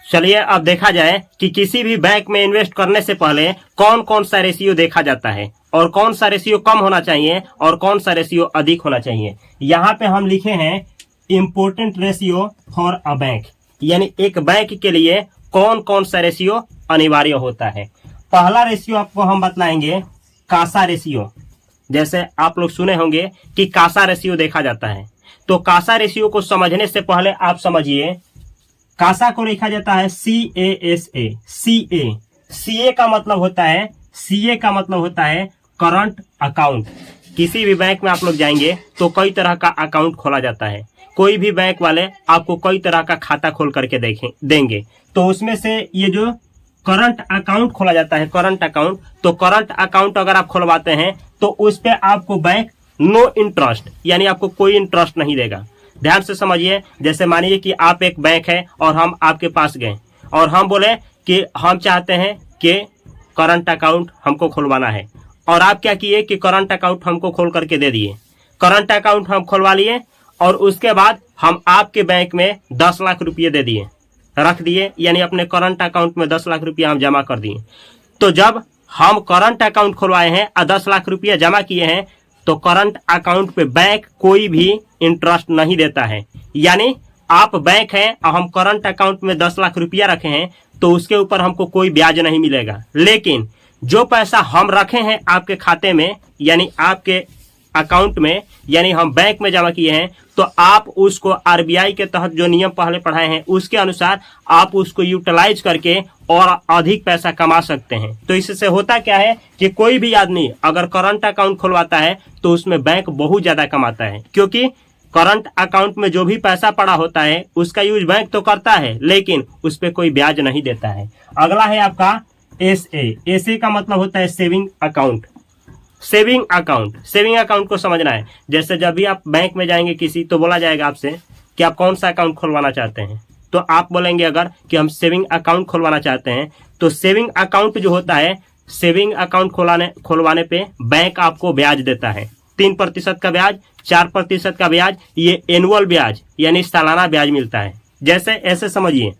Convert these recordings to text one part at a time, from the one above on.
चलिए अब देखा जाए कि किसी भी बैंक में इन्वेस्ट करने से पहले कौन कौन सा रेशियो देखा जाता है और कौन सा रेशियो कम होना चाहिए और कौन सा रेशियो अधिक होना चाहिए। यहाँ पे हम लिखे हैं important ratio for a bank, यानी एक बैंक के लिए कौन कौन सा रेशियो अनिवार्य होता है। पहला रेशियो आपको हम बतलाएंगे कासा रेशियो। जैसे आप लोग सुने होंगे कि कासा रेशियो देखा जाता है, तो कासा रेशियो को समझने से पहले आप समझिए कासा को लिखा जाता है CASA। CA का मतलब होता है करंट अकाउंट। किसी भी बैंक में आप लोग जाएंगे तो कई तरह का अकाउंट खोला जाता है। कोई भी बैंक वाले आपको कई तरह का खाता खोल करके देंगे, तो उसमें से ये जो करंट अकाउंट खोला जाता है, करंट अकाउंट, तो करंट अकाउंट अगर आप खुलवाते हैं तो उस पे आपको बैंक नो इंटरेस्ट, यानी आपको कोई इंटरेस्ट नहीं देगा। ध्यान से समझिए। जैसे मानिए कि आप एक बैंक है और हम आपके पास गए और हम बोले कि हम चाहते हैं कि करंट अकाउंट हमको खुलवाना है, और आप क्या किए कि करंट अकाउंट हमको खोल करके दे दिए। करंट अकाउंट हम खुलवा लिए और उसके बाद हम आपके बैंक में 10 लाख रुपये दे दिए, रख दिए, यानी अपने करंट अकाउंट में 10 लाख रुपया हम जमा कर दिए। तो जब हम करंट अकाउंट खुलवाए हैं और 10 लाख रुपया जमा किए हैं, तो करंट अकाउंट पे बैंक कोई भी इंटरेस्ट नहीं देता है। यानी आप बैंक हैं और हम करंट अकाउंट में 10 लाख रुपया रखे हैं, तो उसके ऊपर हमको कोई ब्याज नहीं मिलेगा। लेकिन जो पैसा हम रखे हैं आपके खाते में, यानी आपके अकाउंट में, यानी हम बैंक में जमा किए हैं, तो आप उसको RBI के तहत जो नियम पहले पढ़ाए हैं उसके अनुसार आप उसको यूटिलाइज करके और अधिक पैसा कमा सकते हैं। तो इससे होता क्या है कि कोई भी आदमी अगर करंट अकाउंट खुलवाता है तो उसमें बैंक बहुत ज्यादा कमाता है, क्योंकि करंट अकाउंट में जो भी पैसा पड़ा होता है उसका यूज बैंक तो करता है, लेकिन उस पर कोई ब्याज नहीं देता है। अगला है आपका SA का मतलब होता है सेविंग अकाउंट। सेविंग अकाउंट को समझना है। जैसे जब भी आप बैंक में जाएंगे किसी, तो बोला जाएगा आपसे कि आप कौन सा अकाउंट खुलवाना चाहते हैं, तो आप बोलेंगे अगर कि हम सेविंग अकाउंट खुलवाना चाहते हैं, तो सेविंग अकाउंट जो होता है, सेविंग अकाउंट खुलवाने पे बैंक आपको ब्याज देता है। 3% का ब्याज, 4% का ब्याज, ये एनुअल ब्याज यानी सालाना ब्याज मिलता है। जैसे ऐसे समझिए,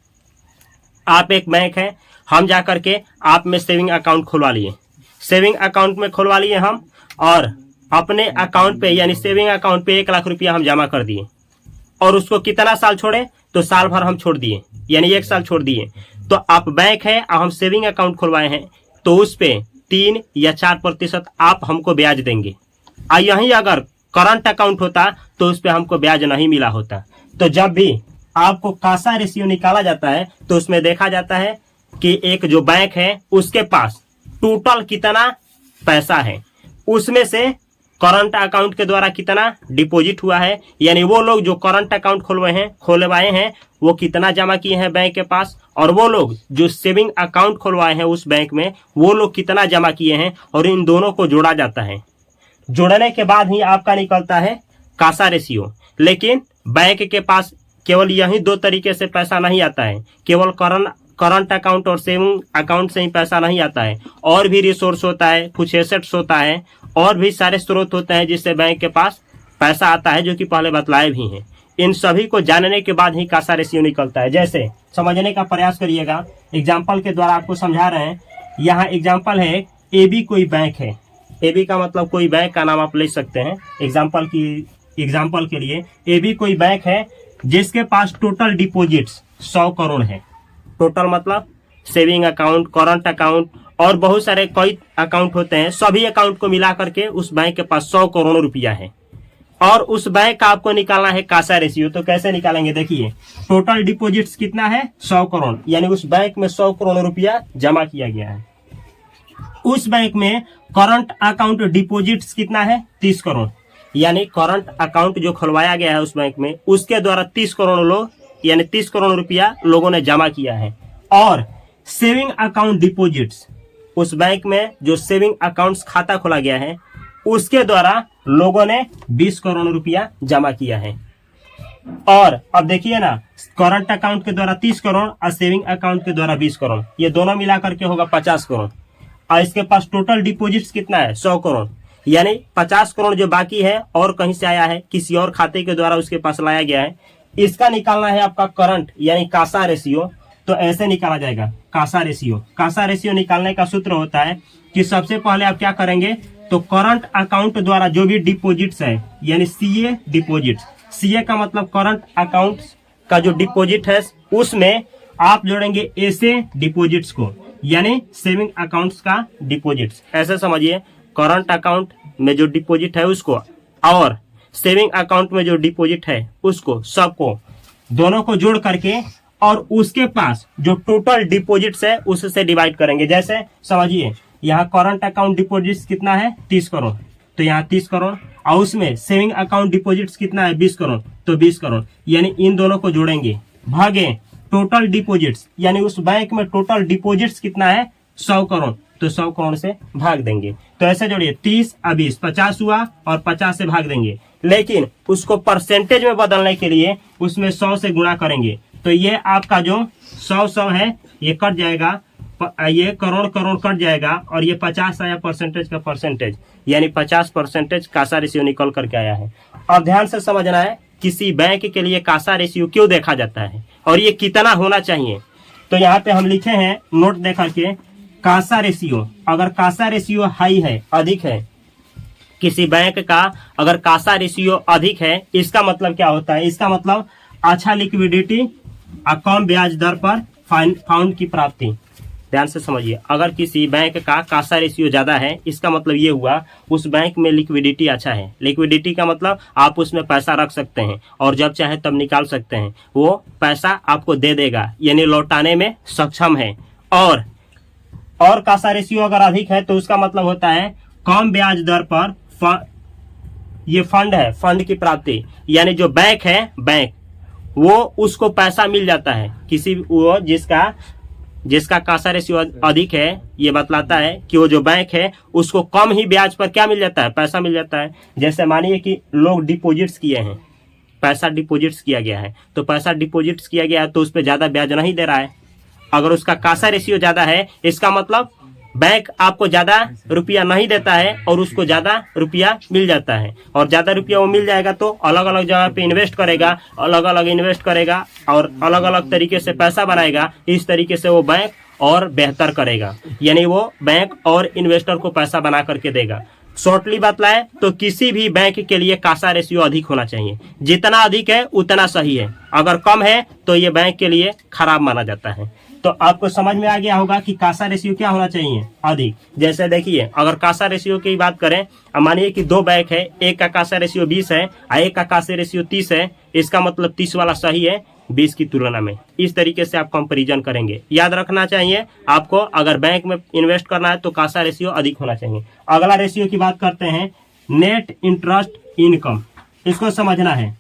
आप एक बैंक है, हम जाकर के आप में सेविंग अकाउंट खुलवा लिए, सेविंग अकाउंट में खुलवा लिए हम, और अपने अकाउंट पे यानी सेविंग अकाउंट पे 1 लाख रुपया हम जमा कर दिए, और उसको कितना साल छोड़े, तो साल भर हम छोड़ दिए, यानी 1 साल छोड़ दिए। तो आप बैंक है और हम सेविंग अकाउंट खुलवाए हैं, तो उस पे 3 या 4% आप हमको ब्याज देंगे। और यही अगर करंट अकाउंट होता तो उस पे हमको ब्याज नहीं मिला होता। तो जब भी आपको कासा रेशियो निकाला जाता है तो उसमें देखा जाता है कि एक जो बैंक है उसके पास टोटल कितना पैसा है, उसमें से करंट अकाउंट के द्वारा कितना डिपॉजिट हुआ है, यानी वो लोग जो करंट अकाउंट खोलवाए हैं वो कितना जमा किए हैं बैंक के पास, और वो लोग जो सेविंग अकाउंट खुलवाए हैं उस बैंक में वो लोग कितना जमा किए हैं, और इन दोनों को जोड़ा जाता है। जोड़ने के बाद ही आपका निकलता है कासा रेशियो। लेकिन बैंक के पास केवल यही 2 तरीके से पैसा नहीं आता है, केवल करंट अकाउंट और सेविंग अकाउंट से ही पैसा नहीं आता है, और भी रिसोर्स होता है, कुछ एसेट्स होता है, और भी सारे स्रोत होते हैं जिससे बैंक के पास पैसा आता है, जो कि पहले बतलाए भी हैं। इन सभी को जानने के बाद ही कासा रेशियो निकलता है। जैसे समझने का प्रयास करिएगा, एग्जाम्पल के द्वारा आपको समझा रहे हैं। यहाँ एग्जाम्पल है, AB कोई बैंक है, AB का मतलब कोई बैंक का नाम आप ले सकते हैं एग्जाम्पल के लिए। AB कोई बैंक है जिसके पास टोटल डिपॉजिट्स 100 करोड़ है। टोटल मतलब सेविंग अकाउंट, करंट अकाउंट और बहुत सारे कई अकाउंट होते हैं, सभी अकाउंट को मिला करके उस बैंक के पास 100 करोड़ रुपया है, और उस बैंक का आपको निकालना है कासा रेशियो। तो कैसे निकालेंगे, देखिए टोटल डिपॉजिट्स कितना है, 100 करोड़, यानी उस बैंक में 100 करोड़ रुपया जमा किया गया है। उस बैंक में करंट अकाउंट डिपॉजिट्स कितना है, 30 करोड़, यानी करंट अकाउंट जो खुलवाया गया है उस बैंक में उसके द्वारा 30 करोड़ लोग, यानी 30 करोड़ रुपया लोगों ने जमा किया है। और सेविंग अकाउंट डिपॉजिट्स, उस बैंक में जो सेविंग अकाउंट्स खाता खोला गया है उसके द्वारा लोगों ने 20 करोड़ रुपया जमा किया है। और अब देखिए ना, करंट अकाउंट के द्वारा 30 करोड़ और सेविंग अकाउंट के द्वारा 20 करोड़, ये दोनों मिला करके होगा 50 करोड़। और इसके पास टोटल डिपॉजिट्स कितना है, 100 करोड़, यानी 50 करोड़ जो बाकी है और कहीं से आया है, किसी और खाते के द्वारा उसके पास लाया गया है। इसका निकालना है आपका करंट यानी कासा रेशियो। तो ऐसे निकाला जाएगा कासा रेशियो। कासा रेशियो निकालने का सूत्र होता है कि सबसे पहले आप क्या करेंगे, तो करंट अकाउंट द्वारा जो भी डिपॉजिट्स है, यानी सीए डिपॉजिट, सीए का मतलब करंट अकाउंट का जो डिपॉजिट है उसमें आप जोड़ेंगे ऐसे डिपॉजिट्स को, यानी सेविंग अकाउंट्स का डिपॉजिट्स। ऐसे समझिए, करंट अकाउंट में जो डिपॉजिट है उसको और सेविंग अकाउंट में जो डिपॉजिट है उसको, सबको दोनों को जोड़ करके और उसके पास जो टोटल डिपॉजिट्स है उससे डिवाइड करेंगे। जैसे समझिए, यहाँ करंट अकाउंट डिपॉजिट्स कितना है 30 करोड़, तो यहाँ 30 करोड़, और उसमें सेविंग अकाउंट डिपॉजिट्स कितना है 20 करोड़, तो 20 करोड़, यानी इन दोनों को जोड़ेंगे भागे टोटल डिपॉजिट्स, यानी उस बैंक में टोटल डिपॉजिट्स कितना है 100 करोड़, तो 100 करोड़ से भाग देंगे। तो ऐसे जोड़िए 30 और 20, 50 हुआ और 50 से भाग देंगे, लेकिन उसको परसेंटेज में बदलने के लिए उसमें 100 से गुणा करेंगे। तो ये आपका जो 100 है ये कट जाएगा, ये करोड़ करोड़ कट जाएगा, और ये 50 आया परसेंटेज का परसेंटेज, यानी 50% कासा रेशियो निकल करके आया है। अब ध्यान से समझना है किसी बैंक के लिए कासा रेशियो क्यों देखा जाता है और ये कितना होना चाहिए। तो यहाँ पे हम लिखे हैं नोट देकर के, कासा रेशियो, अगर कासा रेशियो हाई है, अधिक है, किसी बैंक का अगर कासा रेशियो अधिक है, इसका मतलब क्या होता है, इसका मतलब अच्छा लिक्विडिटी और कम ब्याज दर पर फाउंड की प्राप्ति। ध्यान से समझिए, अगर किसी बैंक का कासा रेशियो ज्यादा है, इसका मतलब ये हुआ उस बैंक में लिक्विडिटी अच्छा है। लिक्विडिटी का मतलब आप उसमें पैसा रख सकते हैं और जब चाहे तब निकाल सकते हैं, वो पैसा आपको दे देगा, यानी लौटाने में सक्षम है। और कासा रेशियो अगर अधिक है तो उसका मतलब होता है कम ब्याज दर पर ये फंड है, फंड की प्राप्ति, यानी जो बैंक है, बैंक वो उसको पैसा मिल जाता है, किसी वो जिसका कासा रेशियो अधिक है, ये बतलाता है कि वो जो बैंक है उसको कम ही ब्याज पर क्या मिल जाता है, पैसा मिल जाता है। जैसे मानिए कि लोग डिपॉजिट्स किए हैं, पैसा डिपॉजिट्स किया गया है, तो पैसा डिपॉजिट्स किया गया है तो उस पर ज्यादा ब्याज नहीं दे रहा है। अगर उसका कासा रेशियो ज्यादा है, इसका मतलब बैंक आपको ज्यादा रुपया नहीं देता है और उसको ज्यादा रुपया मिल जाता है, और ज्यादा रुपया वो मिल जाएगा तो अलग अलग जगह पे इन्वेस्ट करेगा, अलग अलग इन्वेस्ट करेगा और अलग अलग तरीके से पैसा बनाएगा। इस तरीके से वो बैंक और बेहतर करेगा, यानी वो बैंक और इन्वेस्टर को पैसा बना करके देगा। शॉर्टली बतलाए तो किसी भी बैंक के लिए कासा रेशियो अधिक होना चाहिए, जितना अधिक है उतना सही है, अगर कम है तो ये बैंक के लिए खराब माना जाता है। तो आपको समझ में आ गया होगा कि कासा रेशियो क्या होना चाहिए, अधिक। जैसे देखिए, अगर कासा रेशियो की बात करें, मानिए कि दो बैंक है, एक का कासा रेशियो 20 है और एक का कासा रेशियो 30 है, इसका मतलब 30 वाला सही है 20 की तुलना में। इस तरीके से आप कंपैरिजन करेंगे। याद रखना चाहिए आपको, अगर बैंक में इन्वेस्ट करना है तो कासा रेशियो अधिक होना चाहिए। अगला रेशियो की बात करते हैं, नेट इंटरेस्ट इनकम। इसको समझना है,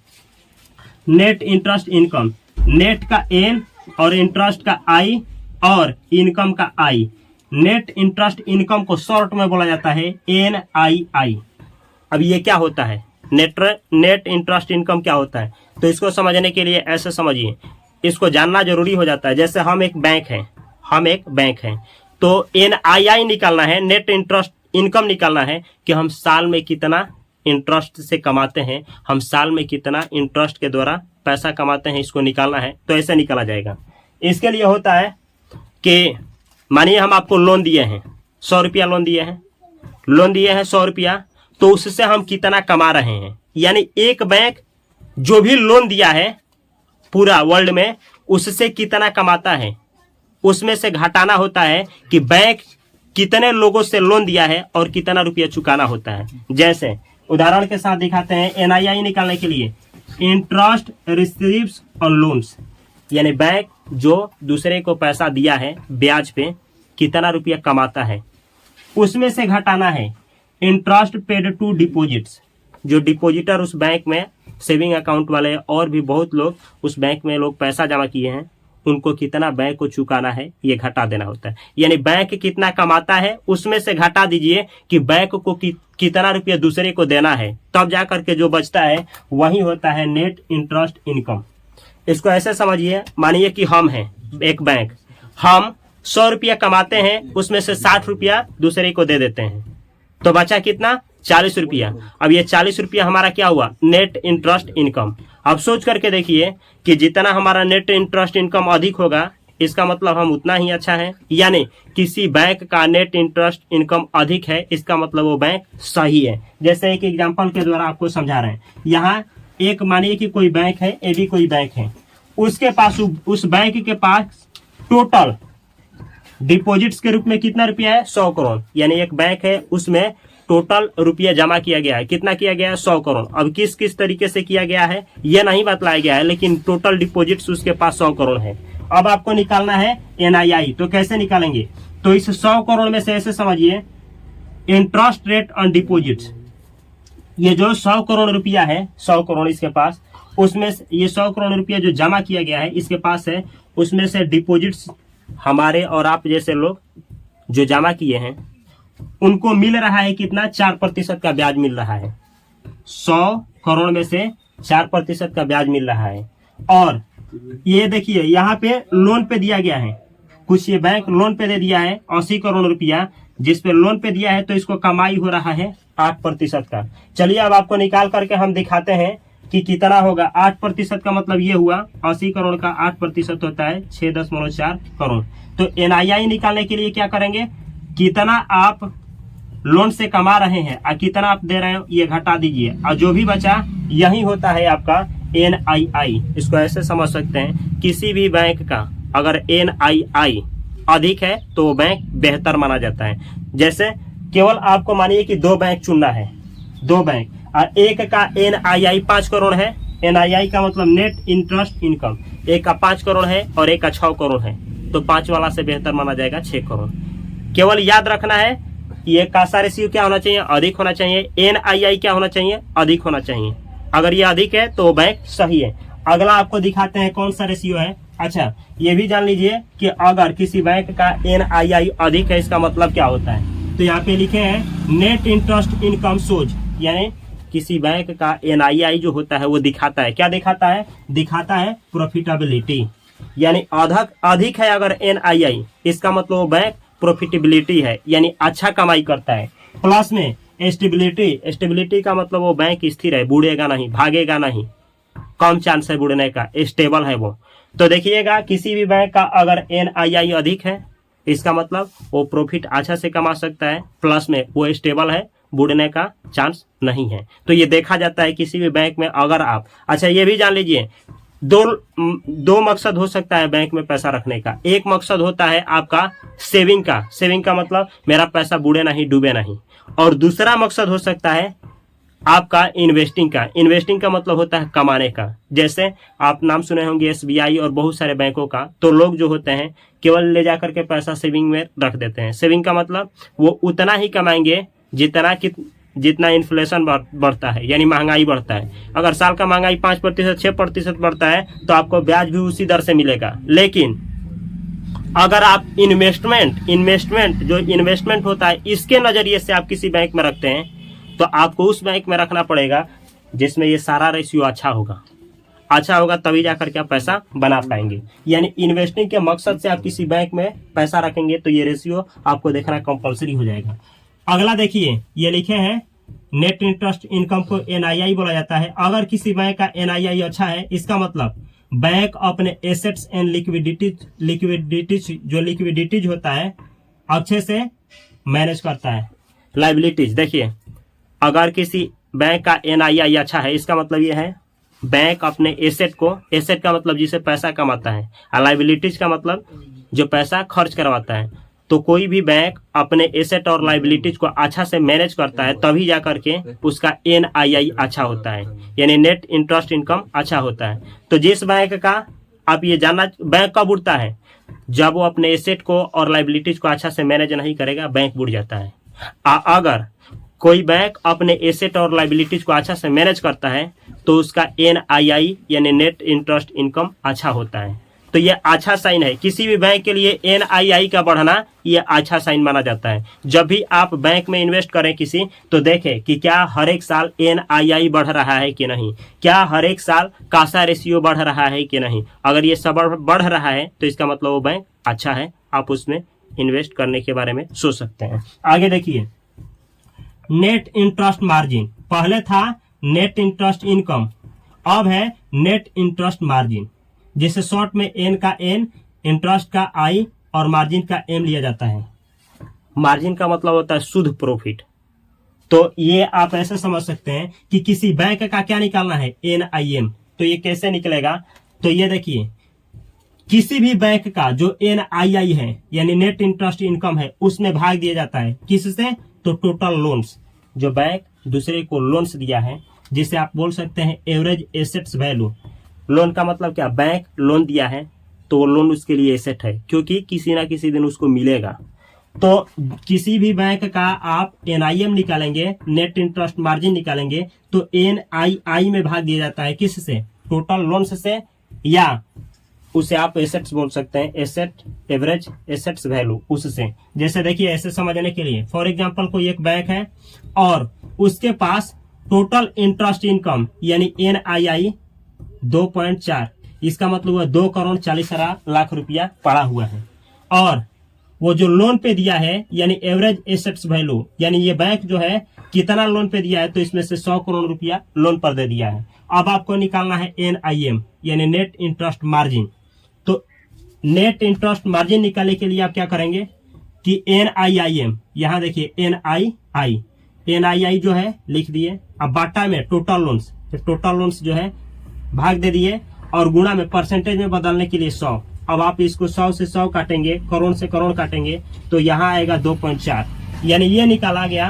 नेट इंटरेस्ट इनकम, नेट का एन और इंटरेस्ट का आई और इनकम का आई। नेट इंटरेस्ट इनकम को शॉर्ट में बोला जाता है NII। अब ये क्या होता है, नेट इंटरेस्ट इनकम क्या होता है, तो इसको समझने के लिए ऐसे समझिए, इसको जानना जरूरी हो जाता है। जैसे हम एक बैंक हैं तो NII निकालना है, नेट इंटरेस्ट इनकम निकालना है कि हम साल में कितना इंटरेस्ट से कमाते हैं, हम साल में कितना इंटरेस्ट के द्वारा पैसा कमाते हैं, इसको निकालना है। तो ऐसे निकाला जाएगा। इसके लिए होता है कि मानिए हम आपको लोन दिए हैं, 100 रुपया लोन दिए हैं 100 रुपया, तो उससे हम कितना कमा रहे हैं, यानी एक बैंक जो भी लोन दिया है पूरा वर्ल्ड में उससे कितना कमाता है, उसमें से घटाना होता है कि बैंक कितने लोगों से लोन दिया है और कितना रुपया चुकाना होता है। जैसे उदाहरण के साथ दिखाते हैं, NII निकालने के लिए इंटरेस्ट रिसीव्स ऑन लोन्स, यानी बैंक जो दूसरे को पैसा दिया है ब्याज पे कितना रुपया कमाता है, उसमें से घटाना है इंटरेस्ट पेड टू डिपॉजिट्स, जो डिपॉजिटर उस बैंक में सेविंग अकाउंट वाले और भी बहुत लोग उस बैंक में लोग पैसा जमा किए हैं, उनको कितना बैंक को चुकाना है ये घटा देना होता है। यानी बैंक कितना कमाता है उसमें से घटा दीजिए कि बैंक को कितना रुपया दूसरे को देना है, तब जा करके जो बचता है वही होता है नेट इंटरेस्ट इनकम। इसको ऐसे समझिए, मानिए कि हम हैं एक बैंक, हम 100 रुपया कमाते हैं, उसमें से 60 रुपया दूसरे को दे देते हैं, तो बचा कितना 40 रुपया। अब ये 40 रुपया हमारा क्या हुआ, नेट इंटरेस्ट इनकम। अब सोच करके देखिए कि जितना हमारा नेट इंटरेस्ट इनकम अधिक होगा इसका मतलब हम उतना ही अच्छा है। यानी किसी बैंक का नेट इंटरेस्ट इनकम अधिक है, इसका मतलब वो बैंक सही है। जैसे एक एग्जांपल के द्वारा आपको समझा रहे हैं। यहाँ एक मानिए कि कोई बैंक है, ये भी कोई बैंक है, उसके पास उस बैंक के पास टोटल डिपॉजिट्स के रूप में कितना रुपया है? 100 करोड़। यानी एक बैंक है, उसमें टोटल रुपया जमा किया गया है। कितना किया गया है? 100 करोड़। अब किस किस तरीके से किया गया है यह नहीं बतलाया गया है, लेकिन टोटल डिपॉजिट्स उसके पास 100 करोड़ है। अब आपको निकालना है NII। तो कैसे निकालेंगे? तो इस 100 करोड़ में से ऐसे समझिए, इंटरेस्ट रेट ऑन डिपॉजिट्स, ये जो 100 करोड़ रुपया है, 100 करोड़ इसके पास, उसमें ये 100 करोड़ रुपया जो जमा किया गया है इसके पास है, उसमें से डिपॉजिट्स हमारे और आप जैसे लोग जो जमा किए हैं उनको मिल रहा है कितना? 4% का ब्याज मिल रहा है। 100 करोड़ में से 4% का ब्याज मिल रहा है। और ये देखिए यहाँ पे लोन पे दिया गया है, कुछ ये बैंक लोन पे दे दिया है 80 करोड़ रुपया, जिस पे लोन पे दिया है, तो इसको कमाई हो रहा है 8% का। चलिए अब आपको निकाल करके हम दिखाते हैं कि कितना होगा। 8% का मतलब ये हुआ 80 करोड़ का 8% होता है 6.4 करोड़। तो NII निकालने के लिए क्या करेंगे? कितना आप लोन से कमा रहे हैं और कितना आप दे रहे हो ये घटा दीजिए, और जो भी बचा यही होता है आपका NII। इसको ऐसे समझ सकते हैं, किसी भी बैंक का अगर NII अधिक है तो वो बैंक बेहतर माना जाता है। जैसे केवल आपको मानिए कि 2 बैंक चुनना है, 2 बैंक, और एक का NII 5 करोड़ है। NII का मतलब नेट इंटरेस्ट इनकम, एक का 5 करोड़ है और एक का 6 करोड़ है, तो 5 वाला से बेहतर माना जाएगा 6 करोड़। केवल याद रखना है ये कासा रेशियो क्या होना चाहिए? अधिक होना चाहिए। NII क्या होना चाहिए? अधिक होना चाहिए। अगर ये अधिक है तो बैंक सही है। अगला आपको दिखाते हैं कौन सा रेशियो है। अच्छा, ये भी जान लीजिए कि अगर किसी बैंक का NII अधिक है इसका मतलब क्या होता है। तो यहाँ पे लिखे हैं नेट इंटरेस्ट इनकम सोज, यानी किसी बैंक का NII जो होता है वो दिखाता है, क्या दिखाता है? दिखाता है प्रॉफिटेबिलिटी। यानी अधिक है अगर NII, इसका मतलब वो बैंक प्रॉफिटेबिलिटी है, यानी अच्छा कमाई करता है। प्लस में स्टेबिलिटी का मतलब वो बैंक स्थिर है, बुड़ेगा नहीं, भागेगा नहीं, कम चांस है बुड़ने का, स्टेबल है वो। तो देखिएगा किसी भी बैंक का अगर NII अधिक है इसका मतलब वो प्रॉफिट अच्छा से कमा सकता है, प्लस में वो स्टेबल है, बुड़ने का चांस नहीं है। तो ये देखा जाता है किसी भी बैंक में अगर आप। अच्छा, ये भी जान लीजिए दो मकसद हो सकता है बैंक में पैसा रखने का। एक मकसद होता है आपका सेविंग का मतलब मेरा पैसा बुड़े नहीं, डूबे नहीं। और दूसरा मकसद हो सकता है आपका इन्वेस्टिंग का मतलब होता है कमाने का। जैसे आप नाम सुने होंगे SBI और बहुत सारे बैंकों का। तो लोग जो होते हैं केवल ले जाकर के पैसा सेविंग में रख देते हैं। सेविंग का मतलब वो उतना ही कमाएंगे जितना इन्फ्लेशन बढ़ता है, यानी महंगाई बढ़ता है। अगर साल का महंगाई 5%, 6% बढ़ता है तो आपको ब्याज भी उसी दर से मिलेगा। लेकिन अगर आप इन्वेस्टमेंट होता है, इसके नजरिए से आप किसी बैंक में रखते हैं तो आपको उस बैंक में रखना पड़ेगा जिसमें ये सारा रेशियो अच्छा होगा, तभी जाकर के आप पैसा बना पाएंगे। यानी इन्वेस्टिंग के मकसद से आप किसी बैंक में पैसा रखेंगे तो ये रेशियो आपको देखना कंपलसरी हो जाएगा। अगला देखिए, ये लिखे हैं नेट इंटरेस्ट इनकम को NII बोला जाता है। अगर किसी बैंक का NII अच्छा है इसका मतलब बैंक अपने एसेट्स एंड लिक्विडिटीज होता है अच्छे से मैनेज करता है। लाइबिलिटीज देखिए, अगर किसी बैंक का NII अच्छा है इसका मतलब ये है बैंक अपने एसेट का मतलब जिसे पैसा कमाता है, और लाइबिलिटीज का मतलब जो पैसा खर्च करवाता है। तो कोई भी बैंक अपने एसेट और लाइबिलिटीज को अच्छा से मैनेज करता है तभी जा करके उसका NII अच्छा होता है, यानी नेट इंटरेस्ट इनकम अच्छा होता है। तो जिस बैंक का आप ये जानना, बैंक कब उठता है? जब वो अपने एसेट को और लाइबिलिटीज को अच्छा से मैनेज नहीं करेगा, बैंक बुड़ जाता है। अगर कोई बैंक अपने एसेट और लाइबिलिटीज को अच्छा से मैनेज करता है तो उसका NII यानी नेट इंटरेस्ट इनकम अच्छा होता है। तो ये अच्छा साइन है। किसी भी बैंक के लिए NII का बढ़ना ये अच्छा साइन माना जाता है। जब भी आप बैंक में इन्वेस्ट करें किसी, तो देखें कि क्या हर एक साल NII बढ़ रहा है कि नहीं, क्या हर एक साल कासा रेशियो बढ़ रहा है कि नहीं। अगर ये सब बढ़ रहा है तो इसका मतलब वो बैंक अच्छा है, आप उसमें इन्वेस्ट करने के बारे में सोच सकते हैं। आगे देखिए, नेट इंटरेस्ट मार्जिन। पहले था नेट इंटरेस्ट इनकम, अब है नेट इंटरेस्ट मार्जिन, जिसे शॉर्ट में N का N इंटरेस्ट का आई और मार्जिन का एम लिया जाता है। मार्जिन का मतलब होता है शुद्ध प्रॉफिट। तो ये आप ऐसे समझ सकते हैं कि किसी बैंक का क्या निकालना है, NIM। तो ये कैसे निकलेगा, तो ये देखिए किसी भी बैंक का जो NII है यानी नेट इंटरेस्ट इनकम है उसमें भाग दिया जाता है किससे, तो टोटल लोन्स, जो बैंक दूसरे को लोन्स दिया है, जिसे आप बोल सकते हैं एवरेज एसेट्स वैल्यू। लोन का मतलब क्या, बैंक लोन दिया है तो वो लोन उसके लिए एसेट है, क्योंकि किसी ना किसी दिन उसको मिलेगा। तो किसी भी बैंक का आप NIM निकालेंगे, नेट इंटरेस्ट मार्जिन निकालेंगे, तो NII में भाग दिया जाता है किससे, टोटल लोन्स से, या उसे आप एसेट्स बोल सकते हैं, एसेट एवरेज एसेट्स वैल्यू उससे। जैसे देखिए ऐसे समझने के लिए, फॉर एग्जांपल कोई एक बैंक है और उसके पास टोटल इंटरेस्ट इनकम यानी NII 2.4, इसका मतलब हुआ 2,40,00,000 रुपया पड़ा हुआ है, और वो जो लोन पे दिया है यानी एवरेज एसेट्स वैल्यू, यानी ये बैंक जो है कितना लोन पे दिया है, तो इसमें से 100 करोड़ रुपया लोन पर दे दिया है। अब आपको निकालना है NIM यानी नेट इंटरेस्ट मार्जिन। तो नेट इंटरेस्ट मार्जिन निकालने के लिए आप क्या करेंगे कि NIIM, यहां देखिए NII जो है लिख दिए, अब बाटा में टोटल लोन्स, टोटल लोन्स जो है भाग दे दिए, और गुणा में परसेंटेज में बदलने के लिए 100। अब आप इसको 100 से 100 काटेंगे, करोड़ से करोड़ काटेंगे, तो यहाँ आएगा 2.4, यानी ये निकाला गया।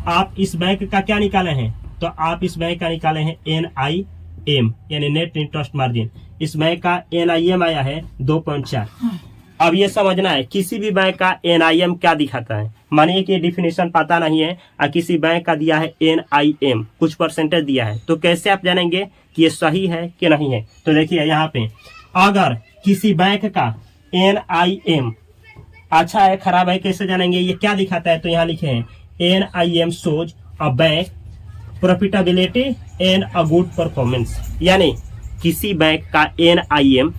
आप इस बैंक का क्या निकाले हैं, तो आप इस बैंक का निकाले हैं NIM यानी नेट इंटरेस्ट मार्जिन। इस बैंक का NIM आया है 2.4। अब ये समझना है किसी भी बैंक का NIM क्या दिखाता है। मानिए कि डिफिनेशन पता नहीं है और किसी बैंक का दिया है NIM, कुछ परसेंटेज दिया है, तो कैसे आप जानेंगे कि ये सही है कि नहीं है। तो देखिए यहाँ पे अगर किसी बैंक का NIM अच्छा है खराब है कैसे जानेंगे, ये क्या दिखाता है, तो यहाँ लिखे हैं NIM shows a bank profitability and a good performance, यानी किसी बैंक का NIM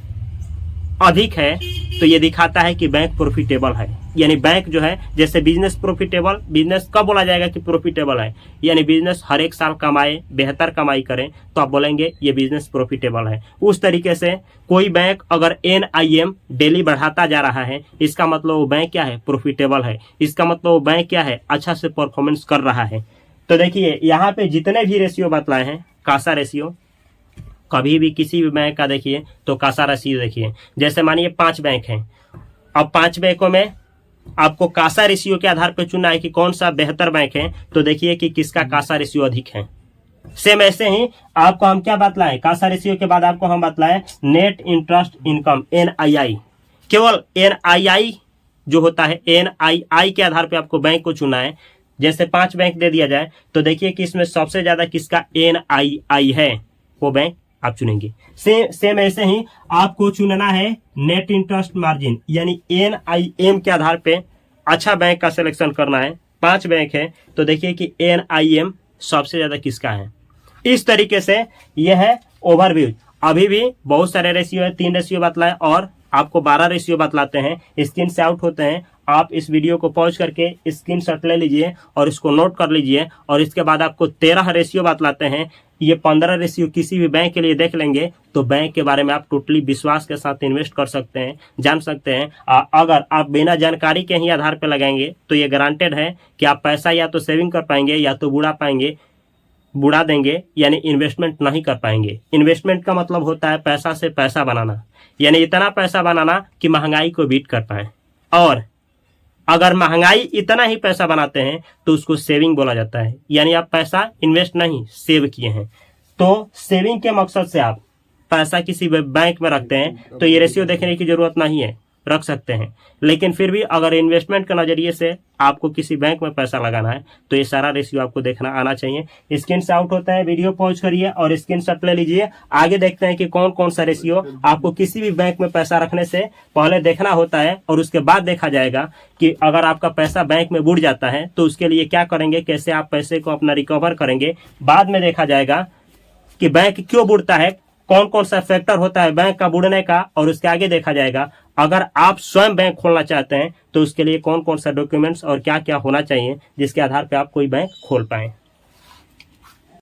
अधिक है तो ये दिखाता है कि बैंक प्रॉफिटेबल है। यानी बैंक जो है, जैसे बिजनेस प्रॉफिटेबल, बिजनेस कब बोला जाएगा कि प्रॉफिटेबल है, यानी बिजनेस हर एक साल कमाए, बेहतर कमाई करे, तो आप बोलेंगे ये बिजनेस प्रॉफिटेबल है। उस तरीके से कोई बैंक अगर NIM डेली बढ़ाता जा रहा है, इसका मतलब वो बैंक क्या है, प्रॉफिटेबल है। इसका मतलब वो बैंक क्या है, अच्छा से परफॉर्मेंस कर रहा है। तो देखिए यहाँ पे जितने भी रेशियो बतलाए हैं, कासा रेशियो, कभी भी किसी भी बैंक का देखिए तो कासा रेशियो देखिए। जैसे मानिए 5 बैंक हैं, अब 5 बैंकों में आपको कासा रेशियो के आधार पर चुनना है कि कौन सा बेहतर बैंक है, तो देखिए कि किसका कासा रेशियो अधिक है। सेम ऐसे ही आपको हम क्या बतलाएं, कासा रेशियो के बाद आपको हम बतलाएं नेट इंटरेस्ट इनकम NII। केवल NII जो होता है, NII के आधार पर आपको बैंक को चुना है। जैसे 5 बैंक दे दिया जाए तो देखिए कि इसमें सबसे ज्यादा किसका NII है, वो बैंक आप चुनेंगे। सेम ऐसे ही आपको चुनना है नेट इंटरेस्ट मार्जिन यानी NIM के आधार पे अच्छा बैंक का सिलेक्शन करना है। 5 बैंक है तो देखिए कि NIM सबसे ज्यादा किसका है। इस तरीके से यह है ओवरव्यू। अभी भी बहुत सारे रेशियो है, 3 रेशियो बतलाए और आपको 12 रेशियो बतलाते हैं, स्क्रीन से आउट होते हैं। आप इस वीडियो को पॉज करके स्क्रीनशॉट ले लीजिए और इसको नोट कर लीजिए, और इसके बाद आपको 13 रेशियो बतलाते हैं। ये 15 रेशियो किसी भी बैंक के लिए देख लेंगे तो बैंक के बारे में आप टोटली विश्वास के साथ इन्वेस्ट कर सकते हैं, जान सकते हैं। अगर आप बिना जानकारी के ही आधार पर लगाएंगे तो ये गारंटेड है कि आप पैसा या तो सेविंग कर पाएंगे या तो बुढ़ा देंगे, यानी इन्वेस्टमेंट नहीं कर पाएंगे। इन्वेस्टमेंट का मतलब होता है पैसा से पैसा बनाना, यानी इतना पैसा बनाना कि महंगाई को बीट कर पाए। और अगर महंगाई इतना ही पैसा बनाते हैं तो उसको सेविंग बोला जाता है, यानी आप पैसा इन्वेस्ट नहीं सेव किए हैं। तो सेविंग के मकसद से आप पैसा किसी बैंक में रखते हैं तो ये रेशियो देखने की जरूरत नहीं है, रख सकते हैं। लेकिन फिर भी अगर इन्वेस्टमेंट के नजरिए से आपको किसी बैंक में पैसा लगाना है तो ये सारा रेशियो आपको देखना आना चाहिए। स्क्रीन से आउट होता है, वीडियो पॉज करिए और स्क्रीनशॉट ले लीजिए। आगे देखते हैं कि कौन कौन सा रेशियो आपको किसी भी बैंक में पैसा रखने से पहले देखना होता है, और उसके बाद देखा जाएगा कि अगर आपका पैसा बैंक में बुड़ जाता है तो उसके लिए क्या करेंगे, कैसे आप पैसे को अपना रिकवर करेंगे। बाद में देखा जाएगा कि बैंक क्यों बुड़ता है, कौन कौन सा फैक्टर होता है बैंक का बुड़ने का, और उसके आगे देखा जाएगा अगर आप स्वयं बैंक खोलना चाहते हैं तो उसके लिए कौन कौन सा डॉक्यूमेंट्स और क्या क्या होना चाहिए जिसके आधार पर आप कोई बैंक खोल पाएं।